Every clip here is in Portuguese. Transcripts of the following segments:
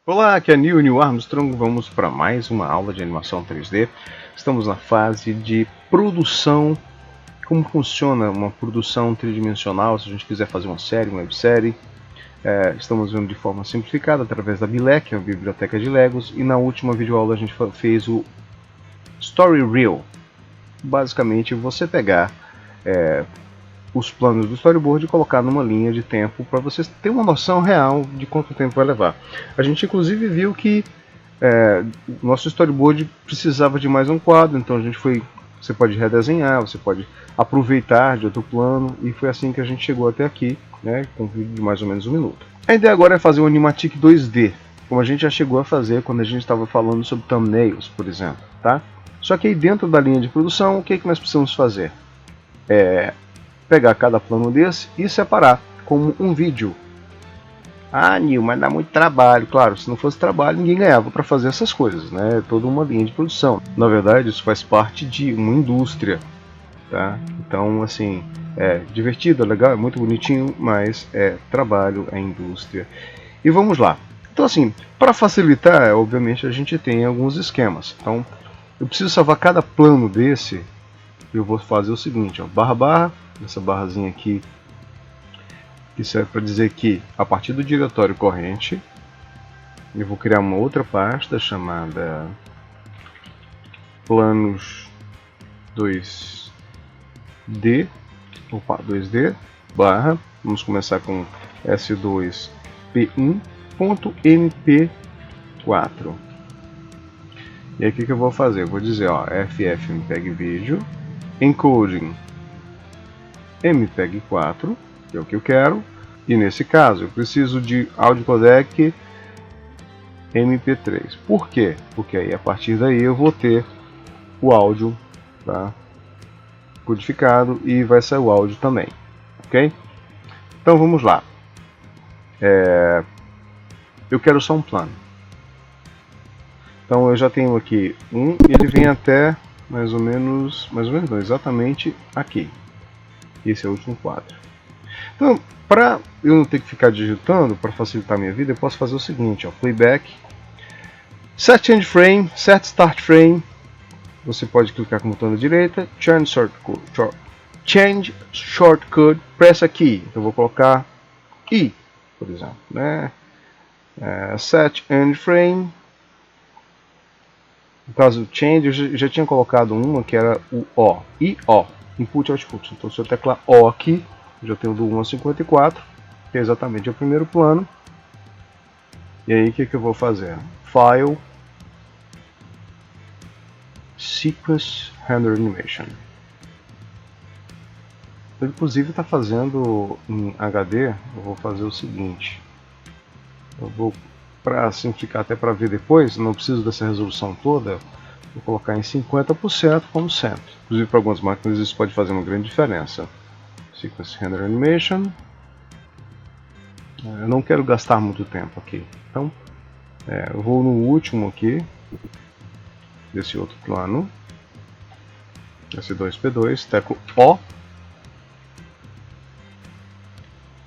Olá, aqui é Neil Armstrong. Vamos para mais uma aula de animação 3D. Estamos na fase de produção. Como funciona uma produção tridimensional? Se a gente quiser fazer uma série, uma websérie, estamos vendo de forma simplificada através da BILEC, que é a biblioteca de Legos. E na última videoaula a gente fez o Story Reel. Basicamente, você pegar os planos do storyboard e colocar numa linha de tempo para você ter uma noção real de quanto tempo vai levar. A gente inclusive viu que nosso storyboard precisava de mais um quadro, então você pode redesenhar, você pode aproveitar de outro plano, e foi assim que a gente chegou até aqui, né, com um vídeo de mais ou menos 1 minuto. A ideia agora é fazer um animatic 2D, como a gente já chegou a fazer quando a gente estava falando sobre thumbnails, por exemplo, tá? Só que aí dentro da linha de produção, o que nós precisamos fazer? Pegar cada plano desse e separar como um vídeo. Ah, Nil, mas dá muito trabalho. Claro, se não fosse trabalho, ninguém ganhava para fazer essas coisas, né? É toda uma linha de produção. Na verdade, isso faz parte de uma indústria, tá? Então, assim, é divertido, é legal, é muito bonitinho, mas é trabalho, é indústria. E vamos lá. Então, assim, para facilitar, obviamente, a gente tem alguns esquemas. Então, eu preciso salvar cada plano desse. Eu vou fazer o seguinte, ó, barra barra, essa barrazinha aqui, isso é para dizer que a partir do diretório corrente eu vou criar uma outra pasta chamada planos 2D, 2D barra, vamos começar com s2p1.mp4. E aí o que eu vou fazer? Eu vou dizer, ó, ffmpeg vídeo encoding MPEG-4, que é o que eu quero, e nesse caso eu preciso de áudio codec MP3. Por quê? Porque aí a partir daí eu vou ter o áudio, tá, codificado, e vai sair o áudio também, ok? Então vamos lá. Eu quero só um plano. Então eu já tenho aqui um, e ele vem até mais ou menos não, exatamente aqui. Esse é o último quadro. Então, para eu não ter que ficar digitando, para facilitar a minha vida, eu posso fazer o seguinte, ó, playback, set end frame, set start frame, você pode clicar com o botão da direita, change shortcut, press a key. Então eu vou colocar I, por exemplo, né? Set end frame. No caso do change, eu já tinha colocado uma que era o O, I-O, input output. Então se eu teclar O aqui, eu já tenho do 1 ao 54, que é exatamente o primeiro plano. E aí o que eu vou fazer? File, Sequence Render Animation. Ele inclusive está fazendo em HD. Eu vou fazer o seguinte, eu vou, para simplificar até para ver depois, não preciso dessa resolução toda, vou colocar em 50% como sempre. Inclusive para algumas máquinas isso pode fazer uma grande diferença. Sequence Render Animation. Eu não quero gastar muito tempo aqui, então eu vou no último aqui, desse outro plano, S2P2, teclo O,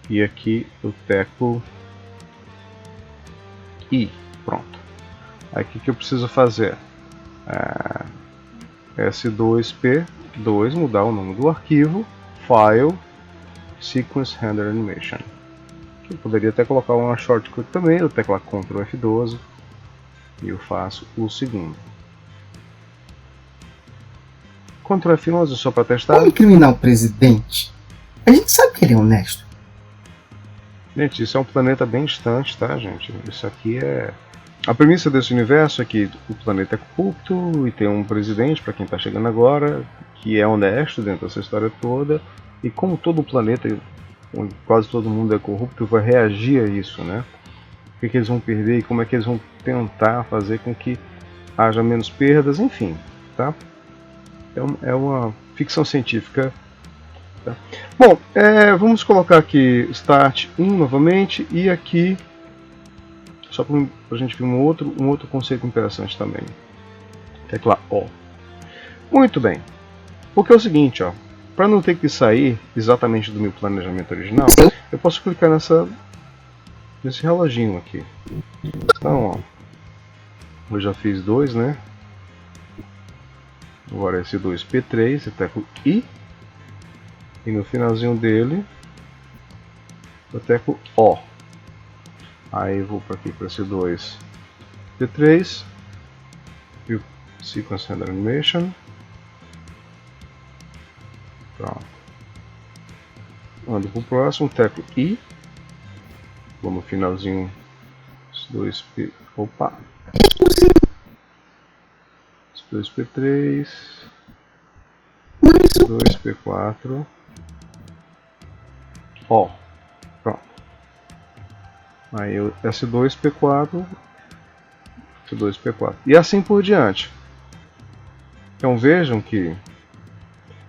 e aqui eu teclo I, pronto. Aí o que eu preciso fazer? S2P2, mudar o nome do arquivo, File, Sequence Render Animation. Eu poderia até colocar uma shortcut também, eu teclar Ctrl F12 e eu faço o segundo. Ctrl F11 só para testar. Como incriminar o presidente? A gente sabe que ele é honesto. Gente, isso é um planeta bem distante, tá, gente? Isso aqui é... A premissa desse universo é que o planeta é corrupto e tem um presidente, para quem está chegando agora, que é honesto dentro dessa história toda. E como todo o planeta, onde quase todo mundo é corrupto, vai reagir a isso, né? O que eles vão perder e como é que eles vão tentar fazer com que haja menos perdas, enfim, tá? É uma ficção científica. Tá? Bom, vamos colocar aqui Start 1 novamente, e aqui, só para a gente ver um outro conceito interessante também. Tecla O. Muito bem. Porque é o seguinte, ó, para não ter que sair exatamente do meu planejamento original, eu posso clicar nessa nesse reloginho aqui. Então, ó, eu já fiz 2, né? Agora esse 2P3, eu teclo I. E no finalzinho dele, eu teclo O. Aí eu vou para aqui para esse 2P3. E o Sequence Render Animation. Pronto. Ando para o próximo, teclo I. Vou no finalzinho, esse 2P. Opa! 2P3, 2P4, ó, pronto. Aí S2P4, S2P4 e assim por diante. Então vejam que,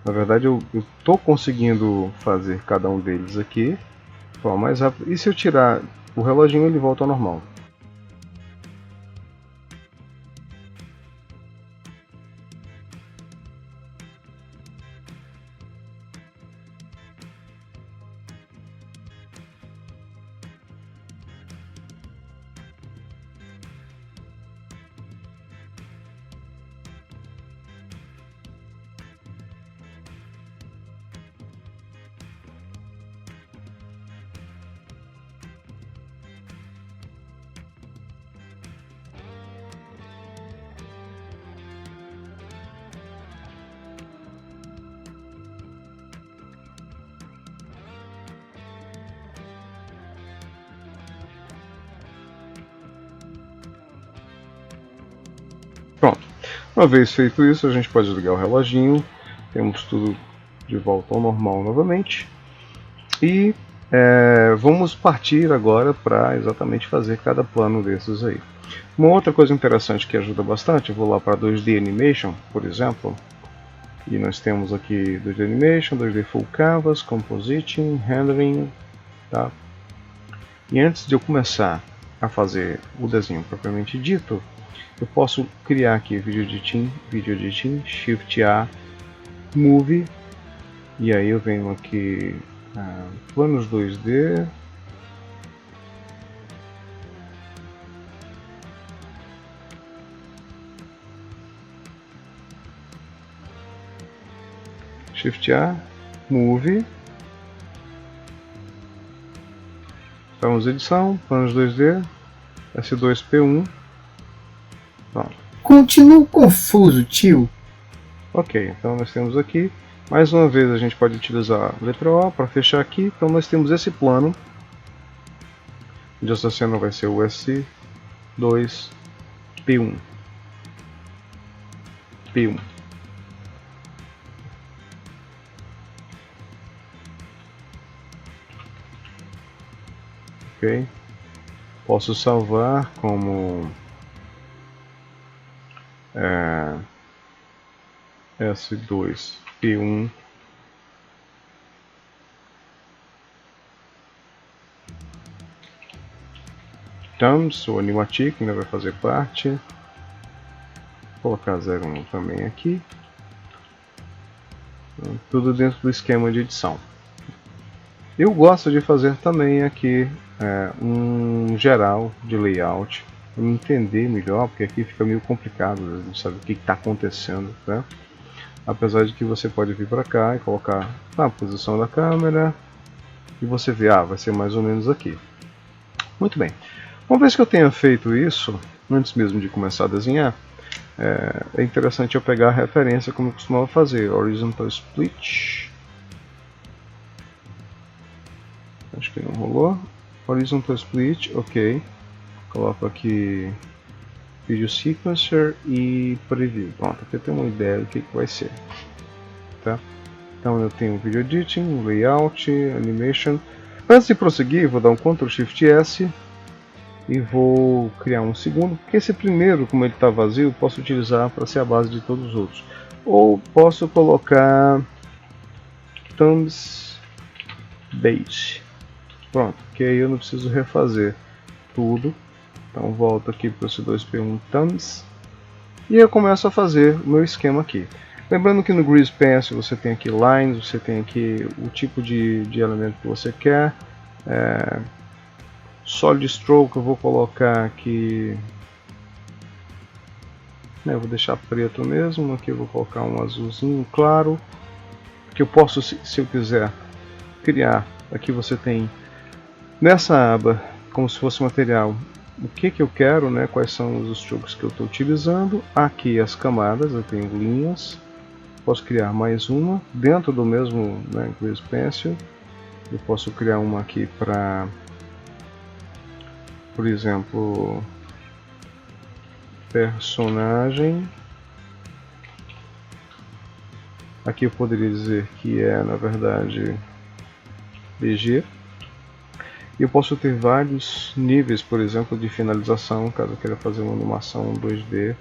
na verdade, eu estou conseguindo fazer cada um deles aqui de forma mais rápida. E se eu tirar o reloginho, ele volta ao normal. Pronto. Uma vez feito isso, a gente pode ligar o reloginho. Temos tudo de volta ao normal novamente. E vamos partir agora para exatamente fazer cada plano desses aí. Uma outra coisa interessante que ajuda bastante, eu vou lá para 2D Animation, por exemplo. E nós temos aqui 2D Animation, 2D Full Canvas, Compositing, Rendering. Tá? E antes de eu começar a fazer o desenho propriamente dito, eu posso criar aqui Video Editing, Shift A, Move, e aí eu venho aqui, planos 2D, Shift A, Move, vamos edição, planos 2D, S2P1. Pronto. Continuo confuso, tio. Ok, então nós temos aqui, mais uma vez a gente pode utilizar a letra O para fechar aqui. Então nós temos esse plano, onde essa cena vai ser o S2P1. P1. Ok, posso salvar como S2P1 Thumbs, o Animatic ainda vai fazer parte. Vou colocar 01 também aqui. Tudo dentro do esquema de edição. Eu gosto de fazer também aqui um geral de layout, para entender melhor, porque aqui fica meio complicado, não sabe o que está acontecendo, né? Apesar de que você pode vir para cá e colocar na posição da câmera e você vê, vai ser mais ou menos aqui. Muito bem. Uma vez que eu tenha feito isso, antes mesmo de começar a desenhar, é interessante eu pegar a referência como eu costumava fazer, Horizontal Split. Acho que não rolou. Horizontal Split, ok. Coloco aqui Video Sequencer e Preview. Pronto, aqui eu tenho uma ideia do que vai ser. Tá? Então eu tenho Video Editing, Layout, Animation. Antes de prosseguir, vou dar um Ctrl Shift S e vou criar um segundo, porque esse primeiro, como ele está vazio, posso utilizar para ser a base de todos os outros. Ou posso colocar Thumbs Base. Pronto, que aí eu não preciso refazer tudo. Então volto aqui para esse 2P1 Thumbs e eu começo a fazer o meu esquema aqui. Lembrando que no Grease Pencil você tem aqui lines, você tem aqui o tipo de elemento que você quer. Solid Stroke eu vou colocar aqui, eu vou deixar preto mesmo, aqui eu vou colocar um azulzinho claro, que eu posso, se eu quiser, criar. Aqui você tem nessa aba, como se fosse material, o que eu quero, quais são os strokes que eu estou utilizando. Aqui as camadas, eu tenho linhas, posso criar mais uma dentro do mesmo Grease Pencil. Eu posso criar uma aqui para, por exemplo, personagem. Aqui eu poderia dizer que é, na verdade, BG. E eu posso ter vários níveis, por exemplo, de finalização, caso eu queira fazer uma animação 2D,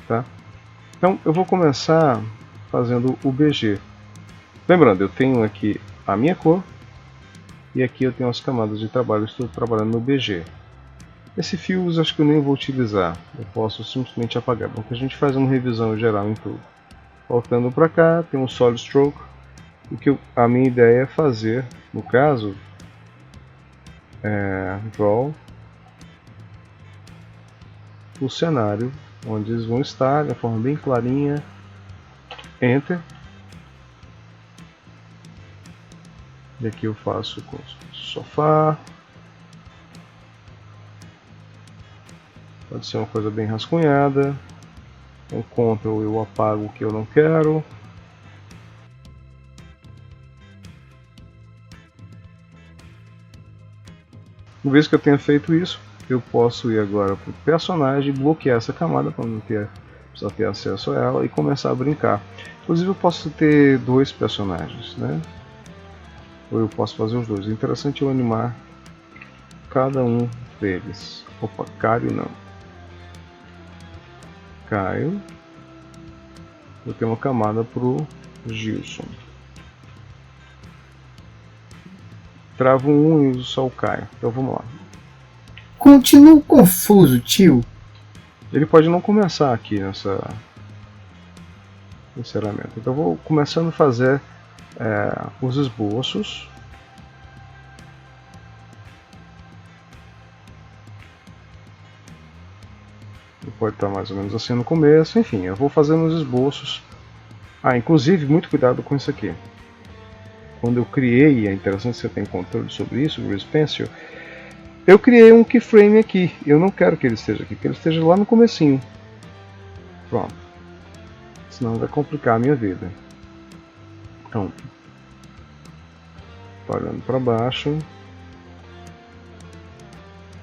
tá? Então eu vou começar fazendo o BG. Lembrando, eu tenho aqui a minha cor e aqui eu tenho as camadas de trabalho. Estou trabalhando no BG. Esse fios acho que eu nem vou utilizar, eu posso simplesmente apagar, porque a gente faz uma revisão geral em tudo. Voltando para cá, tem um Solid Stroke. O que a minha ideia é fazer, no caso, Draw o cenário onde eles vão estar, de forma bem clarinha. Enter. E aqui eu faço com sofá. Pode ser uma coisa bem rascunhada. Com Ctrl eu apago o que eu não quero. Uma vez que eu tenha feito isso, eu posso ir agora para o personagem, bloquear essa camada para não precisar ter acesso a ela e começar a brincar. Inclusive eu posso ter dois personagens, ou eu posso fazer os dois. O interessante é eu animar cada um deles. Opa, Caio não. Caio. Eu tenho uma camada para o Gilson. Travo um e uso só o Caio. Então vamos lá. Continuo confuso, tio. Ele pode não começar aqui nessa encerramento. Então eu vou começando a fazer os esboços. Pode estar mais ou menos assim no começo. Enfim, eu vou fazendo os esboços. Inclusive, muito cuidado com isso aqui. Quando eu criei, é interessante que você tenha controle sobre isso, o Grease Pencil, eu criei um keyframe aqui. Eu não quero que ele esteja aqui, que ele esteja lá no comecinho. Pronto. Senão vai complicar a minha vida. Então, olhando para baixo.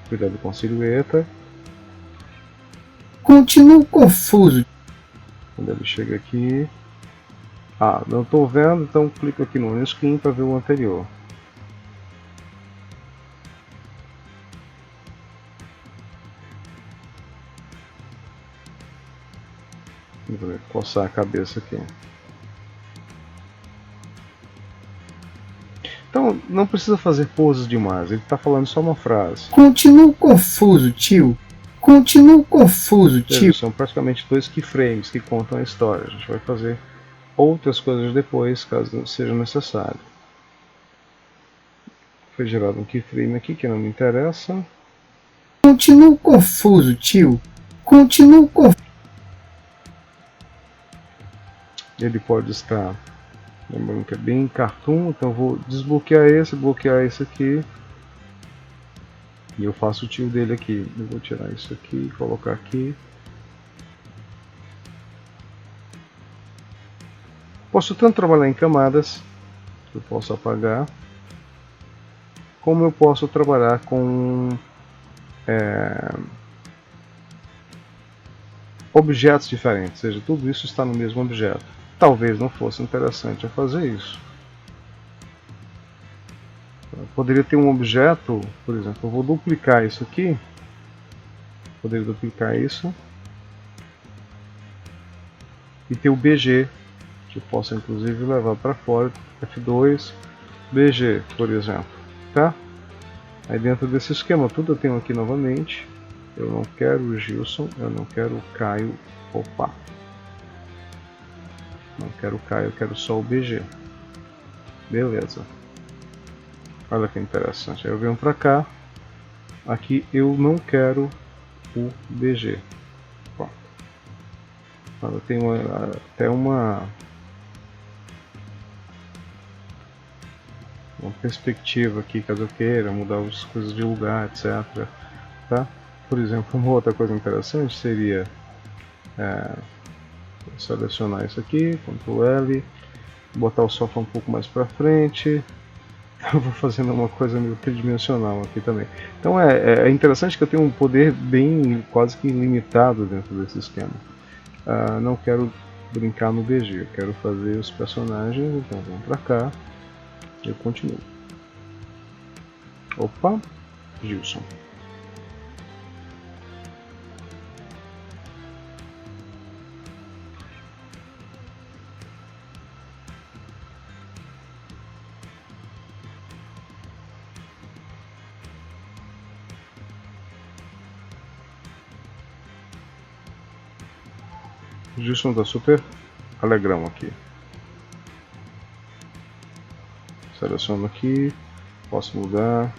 Cuidado com a silhueta. Continuo confuso. Quando ele chega aqui. Não estou vendo, então clico aqui no screen para ver o anterior. Vou coçar a cabeça aqui. Então não precisa fazer poses demais, ele está falando só uma frase. Continuo confuso, tio. Continuo confuso, tio. São praticamente dois keyframes que contam a história. A gente vai fazer outras coisas depois, caso seja necessário. Foi gerado um keyframe aqui que não me interessa. Continuo confuso, tio. Continuo confuso. Ele pode estar, lembrando que é bem cartoon, então eu vou desbloquear esse, bloquear esse aqui. E eu faço o tio dele aqui. Eu vou tirar isso aqui e colocar aqui. Posso tanto trabalhar em camadas, que eu posso apagar, como eu posso trabalhar com objetos diferentes, ou seja, tudo isso está no mesmo objeto. Talvez não fosse interessante eu fazer isso. Eu poderia ter um objeto, por exemplo, eu vou duplicar isso aqui, poderia duplicar isso, e ter o BG, que eu posso inclusive levar para fora, F2, BG, por exemplo, tá? Aí dentro desse esquema tudo eu tenho aqui novamente, eu não quero o Gilson, eu não quero o Caio, opa, não quero o Caio, eu quero só o BG, beleza. Olha que interessante, aí eu venho para cá, aqui eu não quero o BG. Pronto. Ela tem até uma perspectiva aqui, caso eu queira mudar as coisas de lugar, etc. Tá? Por exemplo, uma outra coisa interessante seria selecionar isso aqui, Ctrl L, botar o sofá um pouco mais para frente. Eu vou fazendo uma coisa meio tridimensional aqui também. Então é interessante que eu tenho um poder bem quase que ilimitado dentro desse esquema. Não quero brincar no BG, eu quero fazer os personagens, então vamos para cá. Eu continuo. Opa, Gilson. O Gilson tá super alegrão aqui. Seleciono aqui, posso mudar.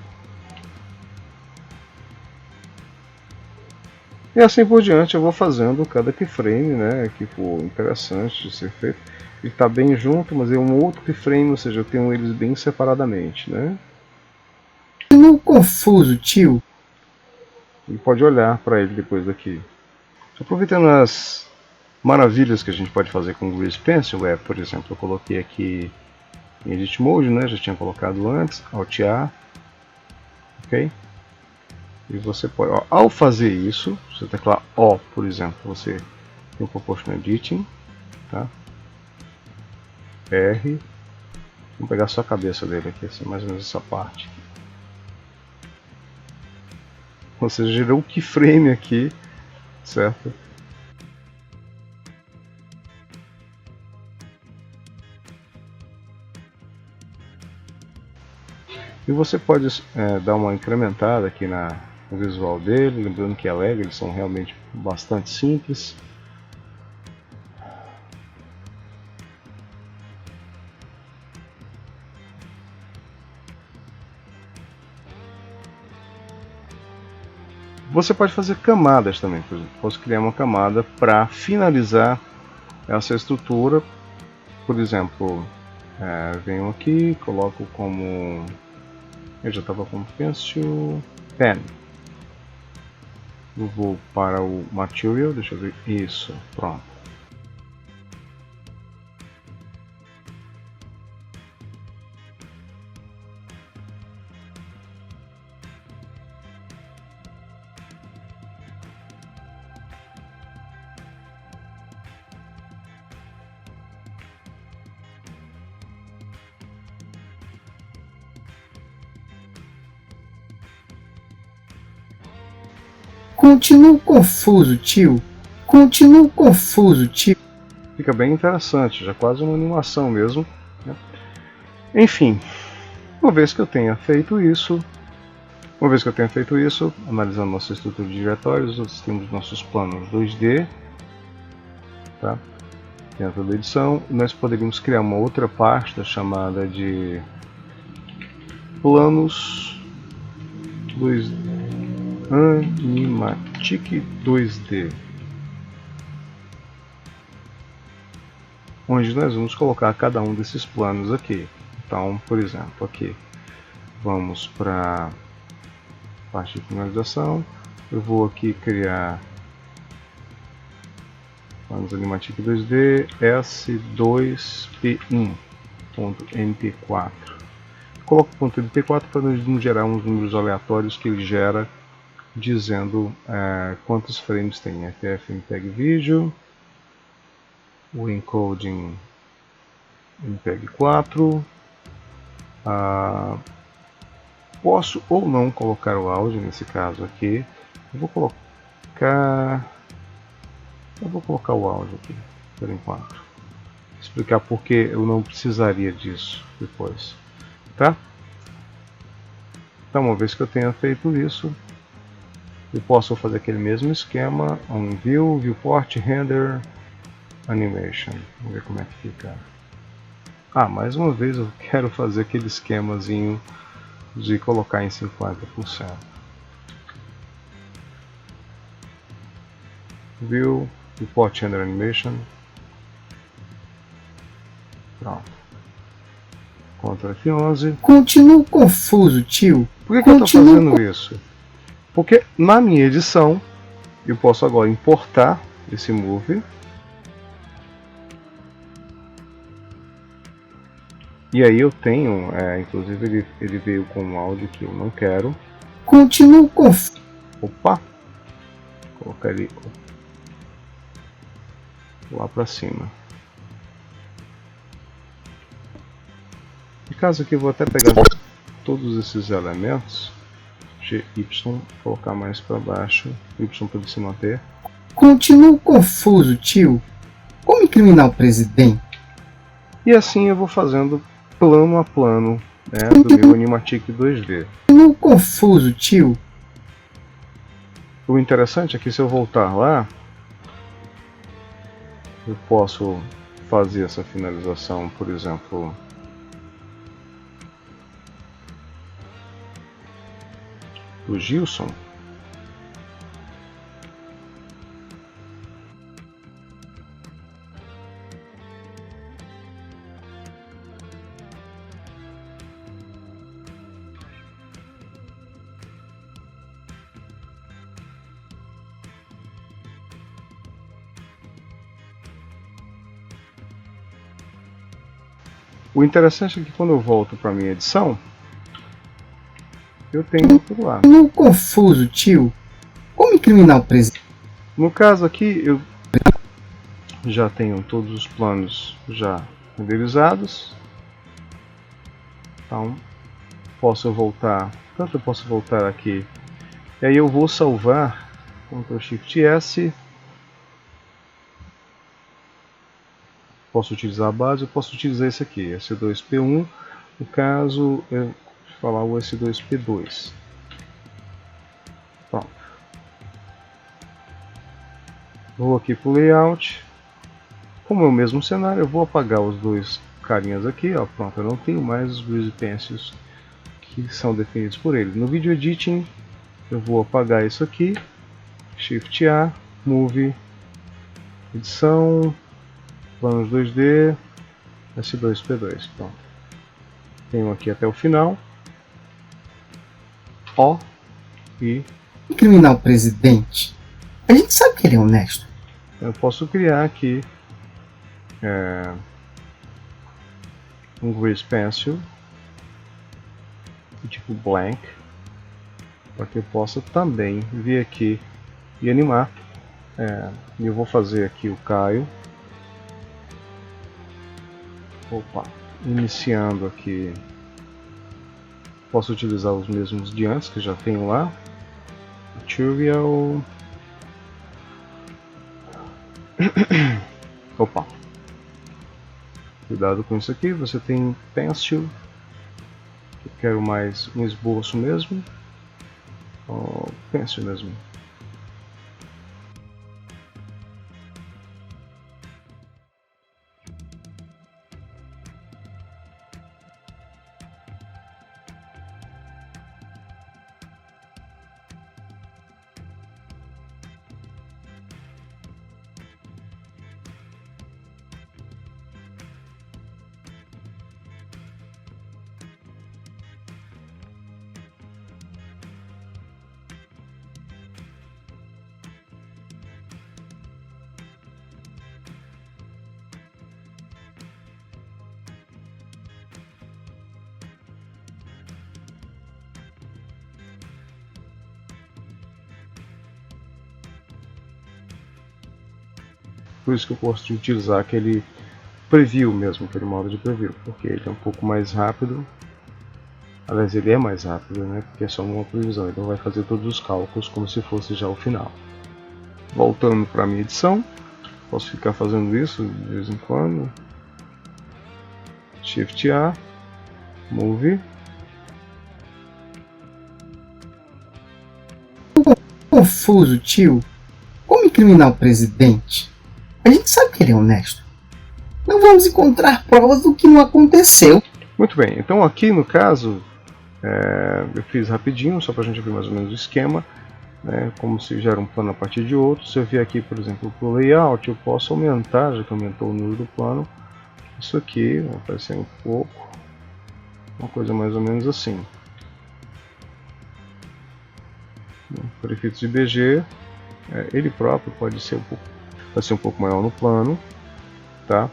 E assim por diante eu vou fazendo cada keyframe, né, que for interessante de ser feito. Ele está bem junto, mas é um outro keyframe, ou seja, eu tenho eles bem separadamente, né. Não confuso, tio. Ele pode olhar para ele depois daqui. Aproveitando as maravilhas que a gente pode fazer com o Grease Pencil, por exemplo, eu coloquei aqui em Edit Mode, né, já tinha colocado antes, Alt A, ok? E você pode, ó, ao fazer isso, você teclar O, por exemplo, você tem o Proportional Editing, tá? R, vamos pegar só a cabeça dele aqui, assim, mais ou menos essa parte. Você gerou um keyframe aqui, certo? E você pode dar uma incrementada aqui no visual dele, lembrando que é Lego, eles são realmente bastante simples. Você pode fazer camadas também, por exemplo. Posso criar uma camada para finalizar essa estrutura. Por exemplo, venho aqui, coloco como... Eu já estava com Pencil Pen. Eu vou para o Material, deixa eu ver, isso, pronto. Continuo confuso, tio. Continuo confuso, tio. Fica bem interessante, já quase uma animação mesmo, né? Enfim, uma vez que eu tenha feito isso, analisando nossa estrutura de diretórios, nós temos nossos planos 2D, tá? Dentro da edição, nós poderíamos criar uma outra pasta chamada de planos 2D. Animatic 2D, onde nós vamos colocar cada um desses planos aqui. Então, por exemplo, aqui vamos para a parte de finalização. Eu vou aqui criar planos Animatic 2D S2P1.mp4. Coloco o .mp4 para não gerar uns números aleatórios que ele gera dizendo quantos frames tem. FF MPEG Video, o encoding MPEG 4. Posso ou não colocar o áudio nesse caso aqui. Eu vou colocar o áudio aqui por enquanto. Explicar porque eu não precisaria disso depois, tá? Então, uma vez que eu tenha feito isso, eu posso fazer aquele mesmo esquema, on View, Viewport, Render, Animation. Vamos ver como é que fica. Mais uma vez eu quero fazer aquele esquemazinho de colocar em 50%. View, Report Gender Animation. Pronto. Ctrl F11. Continuo confuso, tio. Por que eu estou fazendo isso? Porque na minha edição eu posso agora importar esse movie. E aí eu tenho, inclusive ele veio com um áudio que eu não quero. Continuo confuso. Opa! Colocar ele lá para cima. No caso aqui eu vou até pegar todos esses elementos. GY, colocar mais para baixo. Y para ele se manter. Continuo confuso, tio. Como incriminar o presidente? E assim eu vou fazendo plano a plano, do meu Animatic 2D. Continuo confuso, tio. O interessante é que se eu voltar lá, eu posso fazer essa finalização, por exemplo, do Gilson. O interessante é que quando eu volto para minha edição, eu tenho tudo lá. Continuo confuso, tio. Como incriminar o presidente? No caso aqui, eu já tenho todos os planos já renderizados. Então, posso voltar, tanto eu posso voltar aqui, e aí eu vou salvar, Ctrl Shift S. Posso utilizar a base, eu posso utilizar esse aqui, S2P1, no caso, eu vou falar o S2P2. Pronto. Vou aqui para o Layout. Como é o mesmo cenário, eu vou apagar os dois carinhas aqui, ó, pronto, eu não tenho mais os Grease Pencils que são definidos por ele. No Video Editing, eu vou apagar isso aqui, Shift A, Move, Edição, Planos 2D, S2P2, pronto. Tenho aqui até o final. O e Incriminar o presidente? A gente sabe que ele é honesto. eu posso criar aqui um Grease Pencil tipo blank, para que eu possa também vir aqui e animar. Eu vou fazer aqui o Caio. Opa, iniciando aqui, posso utilizar os mesmos de antes que já tenho lá. Tutorial. Opa, cuidado com isso aqui. Você tem Pencil. Eu quero mais um esboço mesmo. Pencil mesmo. Por isso que eu gosto de utilizar aquele preview mesmo, aquele modo de preview, porque ele é um pouco mais rápido. Aliás, ele é mais rápido, né? Porque é só uma previsão, então vai fazer todos os cálculos como se fosse já o final. Voltando para a minha edição, posso ficar fazendo isso de vez em quando. Shift A, Move. Confuso, tio. Como incriminar o presidente? A gente sabe que ele é honesto. Não vamos encontrar provas do que não aconteceu. Muito bem, então aqui no caso, eu fiz rapidinho, só para a gente ver mais ou menos o esquema. né, como se gera um plano a partir de outro. Se eu vier aqui, por exemplo, para o layout, eu posso aumentar, já que aumentou o número do plano, isso aqui vai aparecer um pouco, uma coisa mais ou menos assim. Por efeitos de BG, ele próprio pode ser um pouco maior no plano, tá?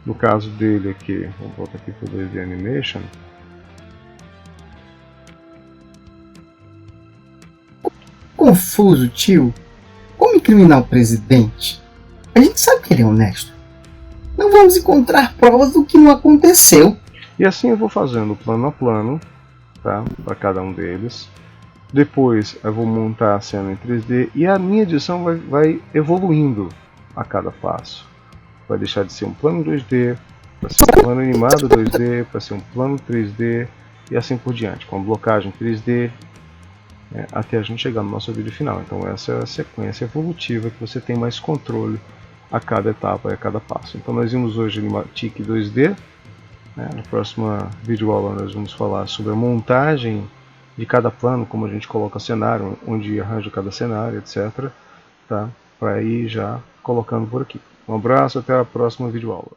No caso dele aqui, vamos voltar aqui para o 2D Animation. Confuso, tio. Como incriminar o presidente? A gente sabe que ele é honesto. Não vamos encontrar provas do que não aconteceu. E assim eu vou fazendo plano a plano, tá? Para cada um deles. Depois eu vou montar a cena em 3D e a minha edição vai evoluindo a cada passo. Vai deixar de ser um plano 2D, para ser um plano animado 2D, para ser um plano 3D e assim por diante, com a blocagem 3D, até a gente chegar no nosso vídeo final. Então essa é a sequência evolutiva que você tem mais controle a cada etapa e a cada passo. Então nós vimos hoje Animatic 2D. Na próxima videoaula nós vamos falar sobre a montagem de cada plano, como a gente coloca cenário, onde arranja cada cenário, etc. Tá? Para ir já colocando por aqui. Um abraço, até a próxima videoaula.